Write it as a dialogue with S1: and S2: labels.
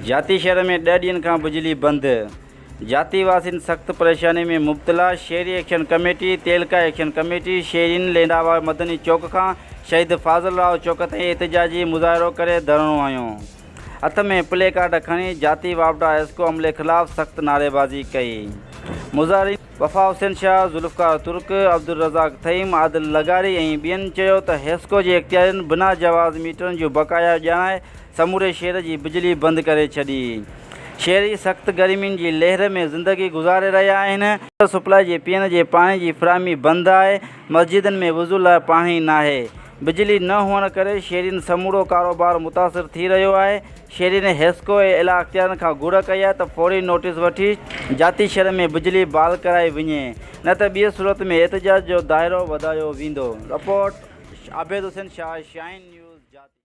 S1: जाती शहर में 10 ॾींहनि खां बिजली बंद। जाती वासिन सख्त परेशानी में मुब्तला। शहरी एक्शन कमेटी, तेलका एक्शन कमेटी शेरिन लेंडावा मदनी चौक खां शहीद फाज़ल राव चौक ताईं एहतजाजी मुज़ाहिरो करे धरणो आयो। हथ में प्ले कार्ड खणी जाती वापडा एस्को अमले खिलाफ़ सख्त नारेबाज़ी कई। मुज़ाहिरीन वफ़ा हुसैन शाह, ज़ुल्फ़कार तुर्क, अब्दुल रज़ाक थईम, आदिल लगारी ऐं ॿियनि चयो त हेस्को जे इख्तियारनि बिना जवाज़ मीटरनि जो बक़ाया ॼाणाए समूरे शहर जी बिजली बंदि करे छॾी। शहरी सख़्त गर्मियुनि जी लहर में ज़िंदगी गुज़ारे रहिया आहिनि। सप्लाई जे पीअण जे पाणी जी फ़राहमी बंदि आहे। मस्जिदनि में वुज़ू लाइ पाणी नाहे। बिजली न हुअण करे शहरीन समूरो कारोबार मुतासिर थी रहियो आहे। शहरीन हेस्को ऐं इला अख़्तियारनि खां घुर कई आहे त फौरी नोटिस वठी जाती शहर में बिजली बहाल कराई वञे, न त ॿिए सूरत में एहतजाज जो दाइरो वधायो वेंदो। Report Abid Hussain Shah, shine news.